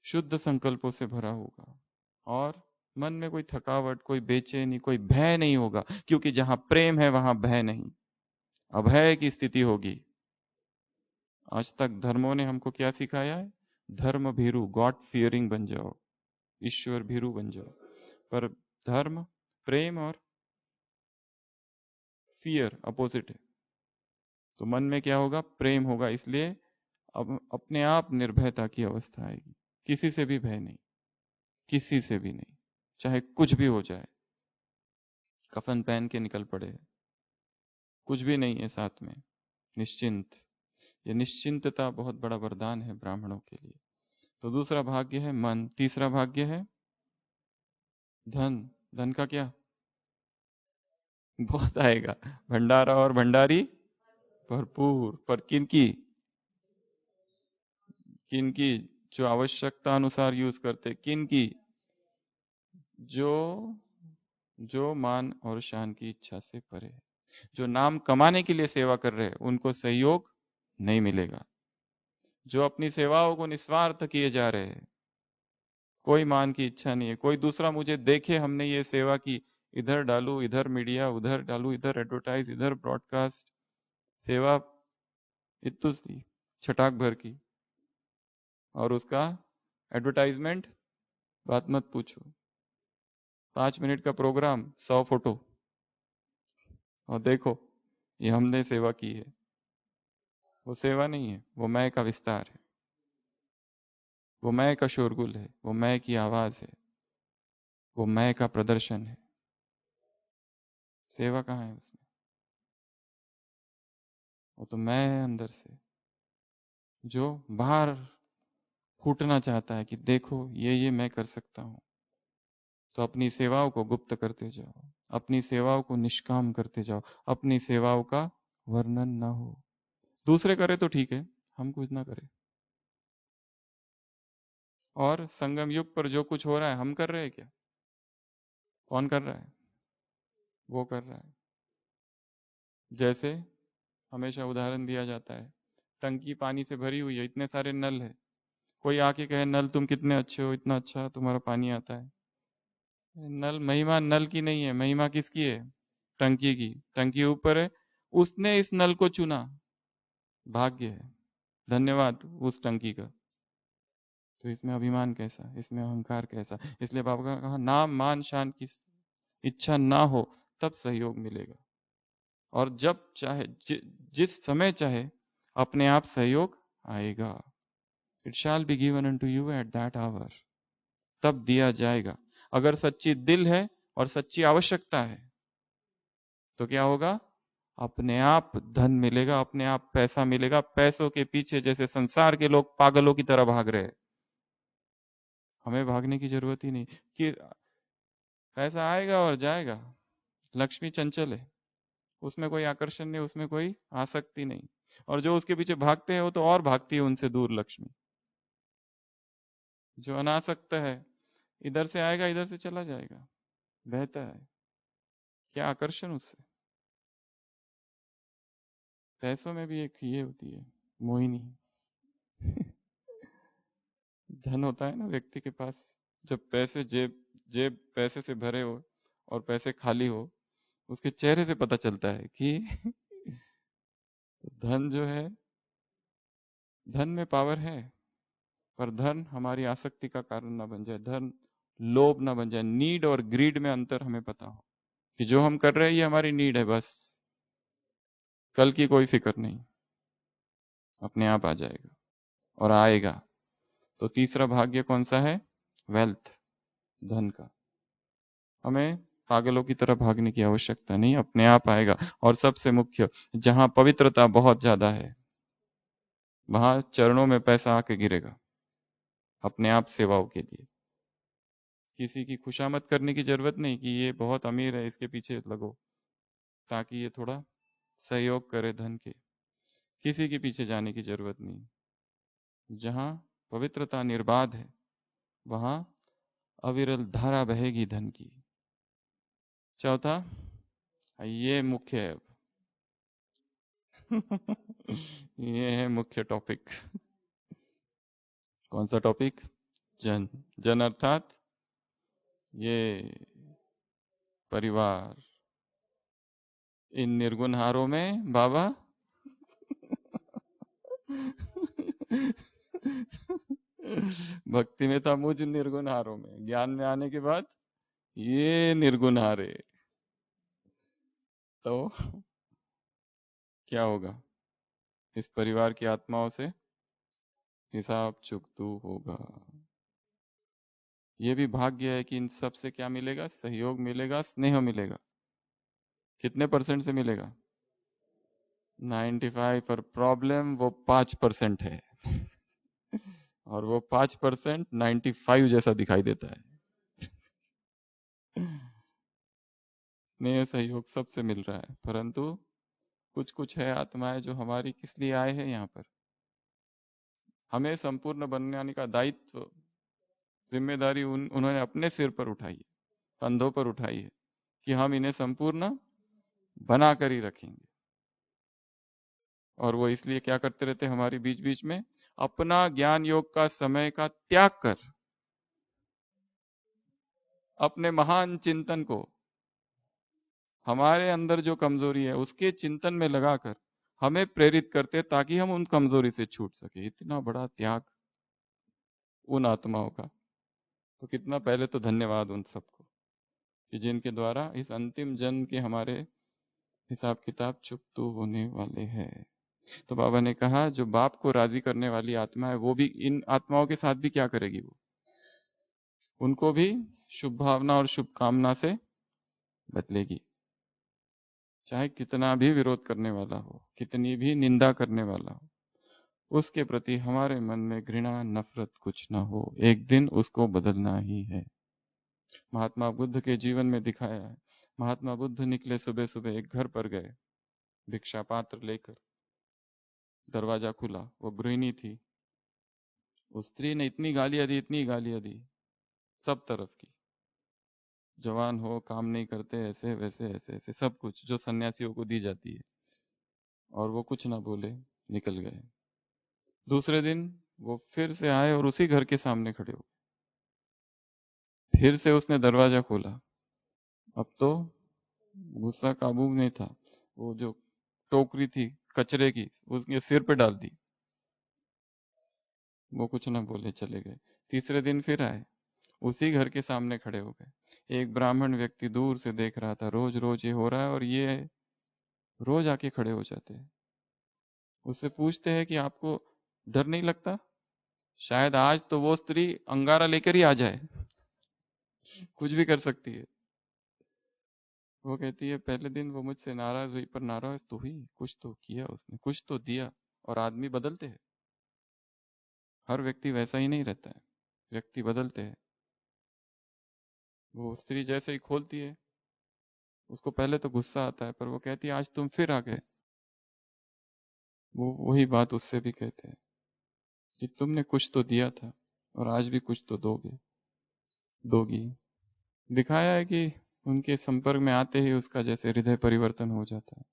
शुद्ध संकल्पों से भरा होगा। और मन में कोई थकावट, कोई बेचैनी, कोई भय नहीं होगा, क्योंकि जहां प्रेम है वहां भय नहीं, अभय की स्थिति होगी। आज तक धर्मों ने हमको क्या सिखाया है? धर्म भीरु, गॉड फियरिंग बन जाओ, ईश्वर भीरु बन जाओ। पर धर्म, प्रेम और फियर अपोजिट है। तो मन में क्या होगा? प्रेम होगा। इसलिए अब अपने आप निर्भयता की अवस्था आएगी। किसी से भी भय नहीं, किसी से भी नहीं, चाहे कुछ भी हो जाए। कफन पहन के निकल पड़े, कुछ भी नहीं है साथ में, निश्चिंत। ये निश्चिंतता बहुत बड़ा वरदान है ब्राह्मणों के लिए। तो दूसरा भाग्य है मन। तीसरा भाग्य है धन। धन का क्या? बहुत आएगा। भंडारा और भंडारी भरपूर। पर किनकी? किनकी? जो आवश्यकता अनुसार यूज करते। किनकी? जो जो मान और शान की इच्छा से परे है, जो नाम कमाने के लिए सेवा कर रहे हैं, उनको सहयोग नहीं मिलेगा। जो अपनी सेवाओं को निस्वार्थ किए जा रहे हैं, कोई मान की इच्छा नहीं है, कोई दूसरा मुझे देखे हमने ये सेवा की, इधर डालू इधर मीडिया, उधर डालू इधर एडवर्टाइज, इधर ब्रॉडकास्ट, सेवा इतनी सी छटाक भर की, और उसका एडवर्टाइजमेंट बात मत पूछो। 5 मिनट का प्रोग्राम, 100 फोटो, और देखो ये हमने सेवा की है। वो सेवा नहीं है, वो मैं का विस्तार है, वो मैं का शोरगुल है, वो मैं की आवाज है, वो मैं का प्रदर्शन है। सेवा कहाँ है उसमें? वो तो मैं अंदर से जो बाहर फूटना चाहता है कि देखो ये मैं कर सकता हूं। तो अपनी सेवाओं को गुप्त करते जाओ, अपनी सेवाओं को निष्काम करते जाओ, अपनी सेवाओं का वर्णन ना हो। दूसरे करे तो ठीक है, हम कुछ ना करें। और संगम युग पर जो कुछ हो रहा है हम कर रहे हैं क्या? कौन कर रहा है? वो कर रहा है। जैसे हमेशा उदाहरण दिया जाता है, टंकी पानी से भरी हुई है, इतने सारे नल है, कोई आके कहे नल तुम कितने अच्छे हो, इतना अच्छा तुम्हारा पानी आता है। नल, महिमा नल की नहीं है, महिमा किसकी है? टंकी की। टंकी ऊपर है, उसने इस नल को चुना, भाग्य है, धन्यवाद उस टंकी का। तो इसमें अभिमान कैसा, इसमें अहंकार कैसा? इसलिए बाबा का कहा नाम मान शान की इच्छा ना हो तब सहयोग मिलेगा। और जब चाहे जिस समय चाहे अपने आप सहयोग आएगा। It shall be given unto you at that hour, तब दिया जाएगा। अगर सच्ची दिल है और सच्ची आवश्यकता है तो क्या होगा? अपने आप धन मिलेगा, अपने आप पैसा मिलेगा। पैसों के पीछे जैसे संसार के लोग पागलों की तरह भाग रहे हैं, हमें भागने की जरूरत ही नहीं कि पैसा आएगा और जाएगा। लक्ष्मी चंचल है, उसमें कोई आकर्षण नहीं, उसमें कोई आसक्ति नहीं। और जो उसके पीछे भागते हैं वो तो और भागती है उनसे दूर लक्ष्मी। जो अनासक्त है, इधर से आएगा इधर से चला जाएगा, बहता है, क्या आकर्षण उससे। पैसों में भी एक ये होती है मोहिनी। धन होता है ना व्यक्ति के पास, जब पैसे जेब जेब पैसे से भरे हो और पैसे खाली हो, उसके चेहरे से पता चलता है कि तो धन जो है, धन में पावर है, पर धन हमारी आसक्ति का कारण ना बन जाए, धन लोभ ना बन जाए। नीड और ग्रीड में अंतर हमें पता हो कि जो हम कर रहे हैं ये हमारी नीड है, बस कल की कोई फिक्र नहीं, अपने आप आ जाएगा और आएगा। तो तीसरा भाग्य कौन सा है? वेल्थ, धन का। हमें पागलों की तरह भागने की आवश्यकता नहीं, अपने आप आएगा। और सबसे मुख्य, जहां पवित्रता बहुत ज्यादा है वहां चरणों में पैसा आके गिरेगा, अपने आप सेवाओं के लिए। किसी की खुशामद करने की जरूरत नहीं कि ये बहुत अमीर है इसके पीछे लगो ताकि ये थोड़ा सहयोग करे धन के। किसी के पीछे जाने की जरूरत नहीं। जहां पवित्रता निर्बाध है वहां अविरल धारा बहेगी धन की। चौथा, ये मुख्य है अब। ये है मुख्य टॉपिक। कौन सा टॉपिक? जन। जन अर्थात ये परिवार। इन निर्गुण हारों में बाबा भक्ति में था मुझ निर्गुण हारों में, ज्ञान में आने के बाद ये निर्गुण हारे। तो क्या होगा? इस परिवार की आत्माओं से हिसाब चुकतू होगा। ये भी भाग्य है कि इन सब से क्या मिलेगा? सहयोग मिलेगा, स्नेह मिलेगा। कितने परसेंट से मिलेगा? 95। पर प्रॉब्लम वो 5% है। और वो 5% 95 जैसा दिखाई देता है। स्नेह सहयोग सबसे मिल रहा है, परंतु कुछ कुछ है आत्माएं जो हमारी किस लिए आए हैं यहाँ पर। हमें संपूर्ण बनाने का दायित्व, जिम्मेदारी उन्होंने अपने सिर पर उठाई है, कंधों पर उठाई है कि हम इन्हें संपूर्ण बना कर ही रखेंगे। और वो इसलिए क्या करते रहते हमारे बीच बीच में? अपना ज्ञान योग का समय का त्याग कर अपने महान चिंतन को हमारे अंदर जो कमजोरी है उसके चिंतन में लगाकर हमें प्रेरित करते ताकि हम उन कमजोरी से छूट सके। इतना बड़ा त्याग उन आत्माओं का। तो कितना पहले तो धन्यवाद उन सबको कि जिनके द्वारा इस अंतिम जन्म के हमारे हिसाब किताब चुकतू होने वाले हैं। तो बाबा ने कहा जो बाप को राजी करने वाली आत्मा है वो भी इन आत्माओं के साथ भी क्या करेगी? वो उनको भी शुभ भावना और शुभकामना से बदलेगी। चाहे कितना भी विरोध करने वाला हो, कितनी भी निंदा करने वाला हो, उसके प्रति हमारे मन में घृणा नफरत कुछ ना हो। एक दिन उसको बदलना ही है। महात्मा बुद्ध के जीवन में दिखाया है। महात्मा बुद्ध निकले, सुबह सुबह एक घर पर गए भिक्षा पात्र लेकर। दरवाजा खुला, वो गृहिणी थी। उस स्त्री ने इतनी गालियां दी, इतनी गालियां दी सब तरफ की। जवान हो, काम नहीं करते, ऐसे वैसे ऐसे ऐसे सब कुछ जो सन्यासियों को दी जाती है। और वो कुछ ना बोले, निकल गए। दूसरे दिन वो फिर से आए और उसी घर के सामने खड़े हो। फिर से उसने दरवाजा खोला। अब तो गुस्सा काबू में नहीं था। वो जो टोकरी थी कचरे की उसके सिर पे डाल दी। वो कुछ ना बोले, चले गए। तीसरे दिन फिर आए, उसी घर के सामने खड़े हो गए। एक ब्राह्मण व्यक्ति दूर से देख रहा था, रोज रोज ये हो रहा है और ये रोज आके खड़े हो जाते हैं। उससे पूछते हैं कि आपको डर नहीं लगता? शायद आज तो वो स्त्री अंगारा लेकर ही आ जाए, कुछ भी कर सकती है। वो कहती है पहले दिन वो मुझसे नाराज हुई, पर नाराज तो हुई, कुछ तो किया उसने, कुछ तो दिया। और आदमी बदलते हैं, हर व्यक्ति वैसा ही नहीं रहता है, व्यक्ति बदलते हैं। वो स्त्री जैसे ही खोलती है, उसको पहले तो गुस्सा आता है, पर वो कहती है आज तुम फिर आ गए। वो वही बात उससे भी कहते हैं कि तुमने कुछ तो दिया था और आज भी कुछ तो दोगे, दोगी। दिखाया है कि उनके संपर्क में आते ही उसका जैसे हृदय परिवर्तन हो जाता है,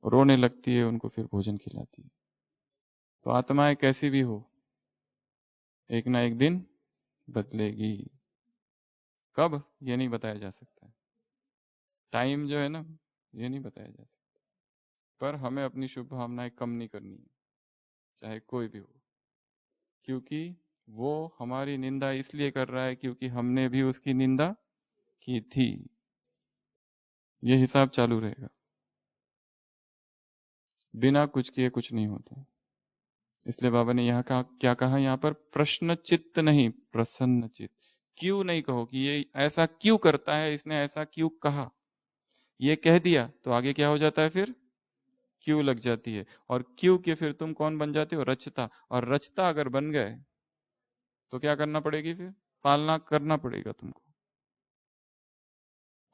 रोने लगती है, उनको फिर भोजन खिलाती है। तो आत्माएं कैसी भी हो, एक ना एक दिन बदलेगी। कब, ये नहीं बताया जा सकता। टाइम जो है ना, ये नहीं बताया जा सकता। पर हमें अपनी शुभ भावनाएं कम नहीं करनी है, चाहे कोई भी हो। क्योंकि वो हमारी निंदा इसलिए कर रहा है क्योंकि हमने भी उसकी निंदा की थी। ये हिसाब चालू रहेगा। बिना कुछ किए कुछ नहीं होता। इसलिए बाबा ने यहाँ कहा, क्या कहा यहाँ पर? प्रश्न चित्त नहीं, प्रसन्न चित्त। क्यों नहीं कहो कि ये ऐसा क्यों करता है, इसने ऐसा क्यों कहा। ये कह दिया तो आगे क्या हो जाता है फिर? क्यों लग जाती है। और क्यों के फिर तुम कौन बन जाते हो? रचता। और रचता अगर बन गए तो क्या करना पड़ेगी फिर? पालना करना पड़ेगा तुमको।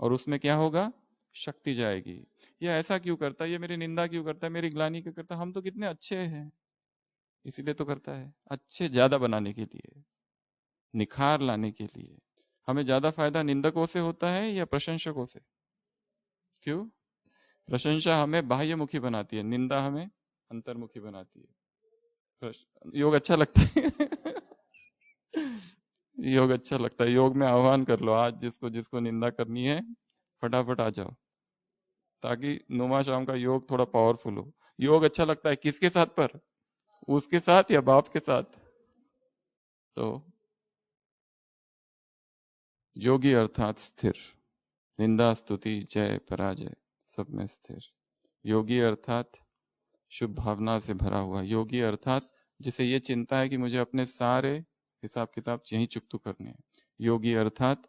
और उसमें क्या होगा? शक्ति जाएगी। ये ऐसा क्यों करता है, ये मेरी निंदा क्यों करता है, मेरी ग्लानि क्यों करता है, हम तो कितने अच्छे हैं। इसीलिए तो करता है, अच्छे ज्यादा बनाने के लिए, निखार लाने के लिए। हमें ज्यादा फायदा निंदकों से होता है या प्रशंसकों से? क्यों? प्रशंसा हमें बाह्यमुखी बनाती है, निंदा हमें अंतर्मुखी बनाती है। योग अच्छा लगता है। योग अच्छा लगता है। योग में आह्वान कर लो आज, जिसको जिसको निंदा करनी है फटाफट आ जाओ, ताकि नुमा शाम का योग थोड़ा पावरफुल हो। योग अच्छा लगता है किसके साथ? पर उसके साथ या बाप के साथ? तो योगी अर्थात स्थिर, निंदा स्तुति जय पराजय सब में स्थिर। योगी अर्थात शुभ भावना से भरा हुआ। योगी अर्थात जिसे ये चिंता है कि मुझे अपने सारे हिसाब किताब यहीं चुकतू करने हैं। योगी अर्थात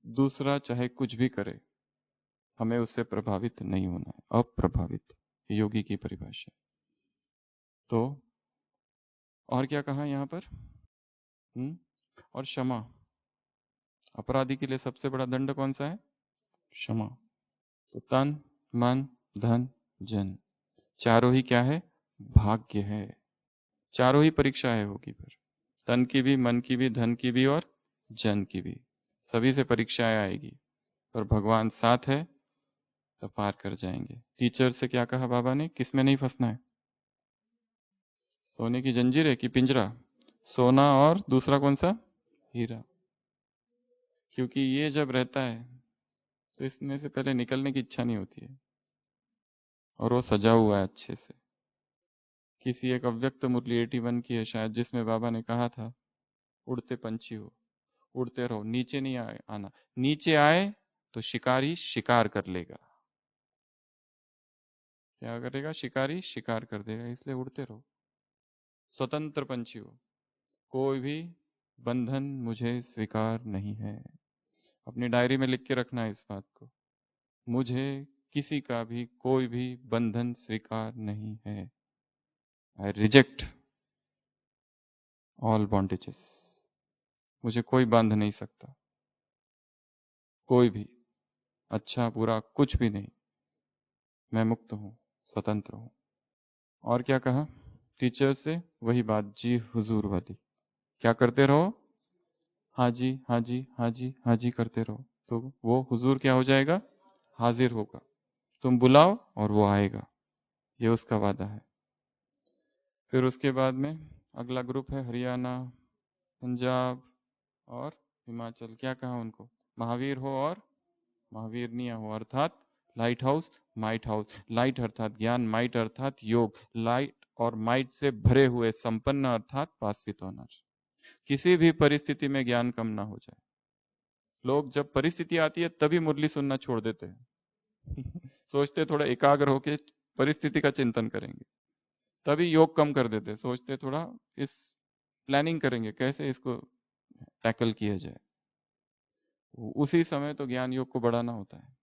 दूसरा चाहे कुछ भी करे, हमें उससे प्रभावित नहीं होना है, अप्रभावित, योगी की परिभाषा। तो और क्या कहा यहाँ पर? और क्षमा। अपराधी के लिए सबसे बड़ा दंड कौन सा है? क्षमा। तो तन मन धन जन, चारों ही क्या है? भाग्य है। चारों ही परीक्षा है होगी। पर तन की भी, मन की भी, धन की भी और जन की भी, सभी से परीक्षाएं आएगी। पर भगवान साथ है तो पार कर जाएंगे। टीचर से क्या कहा बाबा ने? किसमें नहीं फंसना है? सोने की जंजीर है कि पिंजरा? सोना और दूसरा कौन सा? हीरा। क्योंकि ये जब रहता है तो इसमें से पहले निकलने की इच्छा नहीं होती है, और वो सजा हुआ है अच्छे से। किसी एक अव्यक्त मुरली 81 की है शायद, जिसमें बाबा ने कहा था उड़ते पंछी हो, उड़ते रहो, नीचे नहीं आना। नीचे आए तो शिकारी शिकार कर लेगा। क्या करेगा? शिकारी शिकार कर देगा। इसलिए उड़ते रहो, स्वतंत्र पंछी हो। कोई भी बंधन मुझे स्वीकार नहीं है। अपनी डायरी में लिख के रखना है इस बात को। मुझे किसी का भी कोई भी बंधन स्वीकार नहीं है। I reject all bondages. मुझे कोई बांध नहीं सकता, कोई भी, अच्छा बुरा कुछ भी नहीं। मैं मुक्त हूं, स्वतंत्र हूं। और क्या कहा टीचर से? वही बात जी हुजूर वाली। क्या करते रहो? हाँ जी हाँ जी हाँ जी हाँ जी करते रहो, तो वो हुजूर क्या हो जाएगा? हाजिर होगा। तुम बुलाओ और वो आएगा, ये उसका वादा है। फिर उसके बाद में अगला ग्रुप है हरियाणा, पंजाब और हिमाचल। क्या कहा उनको? महावीर हो और महावीरनिया हो, अर्थात light house might house. Light अर्थात ज्ञान, माइट अर्थात योग। लाइट और माइट से भरे हुए संपन्न अर्थात पास विद ऑनर। किसी भी परिस्थिति में ज्ञान कम ना हो जाए। लोग जब परिस्थिति आती है तभी मुरली सुनना छोड़ देते हैं। सोचते थोड़ा एकाग्र होके परिस्थिति का चिंतन करेंगे, तभी योग कम कर देते, सोचते थोड़ा इस प्लानिंग करेंगे कैसे इसको टैकल किया जाए। उसी समय तो ज्ञान योग को बढ़ाना होता है।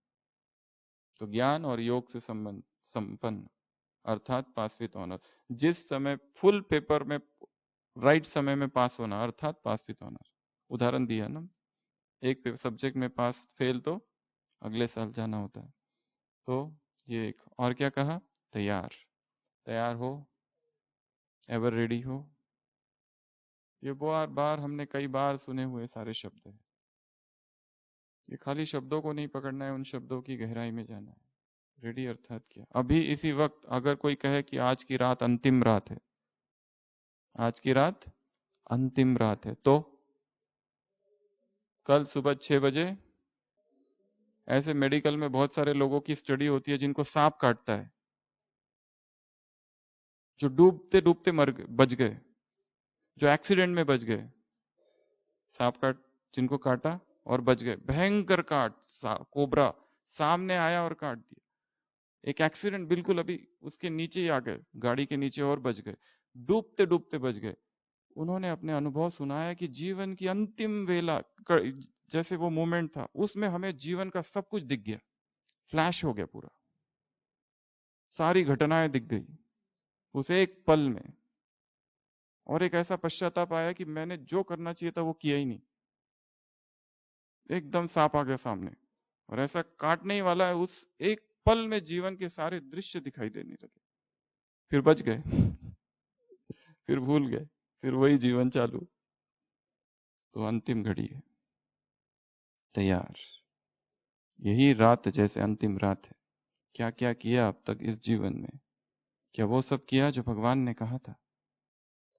तो ज्ञान और योग से संबंध संपन्न अर्थात पास विथ ऑनर, जिस समय फुल पेपर में राइट समय में पास होना अर्थात पास विथ ऑनर। उदाहरण दिया ना, एक सब्जेक्ट में पास फेल तो अगले साल जाना होता है। तो ये एक और क्या कहा, तैयार, तैयार हो, एवर रेडी हो। ये बार बार हमने कई बार सुने हुए सारे शब्द हैं। ये खाली शब्दों को नहीं पकड़ना है, उन शब्दों की गहराई में जाना है। रेडी अर्थात क्या, अभी इसी वक्त अगर कोई कहे कि आज की रात अंतिम रात है, आज की रात अंतिम रात है, तो कल सुबह 6 बजे, ऐसे मेडिकल में बहुत सारे लोगों की स्टडी होती है जिनको सांप काटता है, जो डूबते डूबते बच गए, जो एक्सीडेंट में बच गए, सांप काट जिनको काटा और बच गए, भयंकर काट, कोबरा सामने आया और काट दिया, एक एक्सीडेंट बिल्कुल अभी उसके नीचे ही आ गए, गाड़ी के नीचे, और बच गए, डूबते डूबते बच गए। उन्होंने अपने अनुभव सुनाया कि जीवन की अंतिम वेला, जैसे वो मोमेंट था, उसमें हमें जीवन का सब कुछ दिख गया, फ्लैश हो गया पूरा, सारी घटनाएं दिख गई उस एक पल में, और एक ऐसा पश्चाताप आया कि मैंने जो करना चाहिए था वो किया ही नहीं, एकदम सांप आ गया सामने और ऐसा काटने ही वाला है, उस एक पल में जीवन के सारे दृश्य दिखाई देने लगे, फिर बच गए फिर भूल गए, फिर वही जीवन चालू। तो अंतिम घड़ी है, तैयार, यही रात जैसे अंतिम रात है। क्या क्या किया अब तक इस जीवन में, क्या वो सब किया जो भगवान ने कहा था,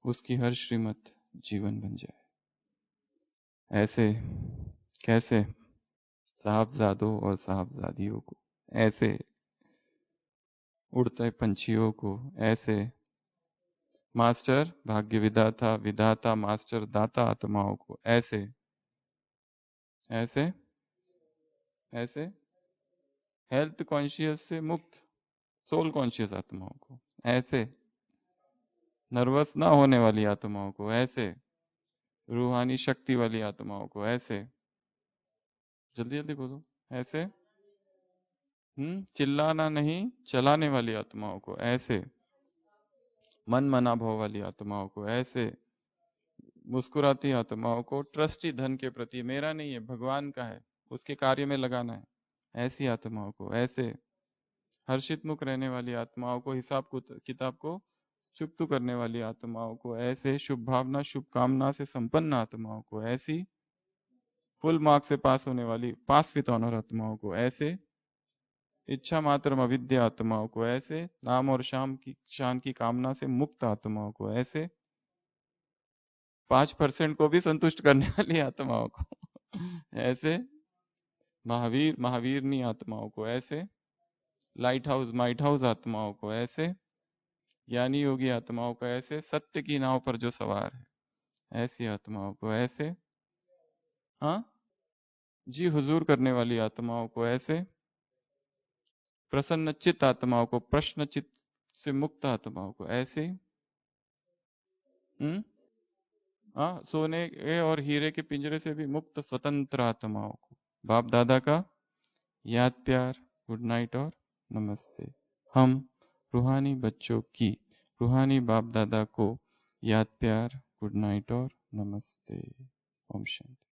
उसकी हर श्रीमत जीवन बन जाए। ऐसे कैसे साहबजादों और साहबजादियों को, ऐसे उड़ते पंछियों को, ऐसे मास्टर भाग्य विधाता विधाता मास्टर दाता आत्माओं को, ऐसे ऐसे ऐसे हेल्थ कॉन्शियस से मुक्त सोल कॉन्शियस आत्माओं को, ऐसे नर्वस ना होने वाली आत्माओं को, ऐसे रूहानी शक्ति वाली आत्माओं को, ऐसे जल्दी जल्दी बोलो, ऐसे चिल्लाना नहीं चलाने वाली आत्माओं को, ऐसे मन मना भाव वाली आत्माओं को, ऐसे मुस्कुराती आत्माओं को, ट्रस्टी धन के प्रति, मेरा नहीं है भगवान का है, उसके कार्य में लगाना है, ऐसी आत्माओं को, ऐसे हर्षित मुख रहने वाली आत्माओं को, हिसाब किताब को चुकतू करने वाली आत्माओं को, ऐसे शुभ भावना शुभ कामना से संपन्न आत्माओं को, ऐसी फुल मार्क्स से पास होने वाली पास विथ ऑनर आत्माओं को, ऐसे इच्छा मात्र अविद्या आत्माओं को, ऐसे नाम और शान की कामना से मुक्त आत्माओं को, ऐसे 5% को भी संतुष्ट करने वाली आत्माओं को ऐसे महावीर महावीरनी आत्माओं को, ऐसे लाइट हाउस माइट हाउस आत्माओं को, ऐसे ज्ञानी योगी आत्माओं को, ऐसे सत्य की नाव पर जो सवार है ऐसी आत्माओं को, ऐसे हाँ जी हुजूर करने वाली आत्माओं को, ऐसे प्रसन्न चित्त आत्माओं को, प्रश्न चित्त से मुक्त आत्माओं को, ऐसे हाँ सोने के और हीरे के पिंजरे से भी मुक्त स्वतंत्र आत्माओं को, बाप दादा का याद प्यार गुड नाइट और नमस्ते। हम रूहानी बच्चों की रूहानी बाप दादा को याद प्यार गुड नाइट और नमस्ते। ओम शांति।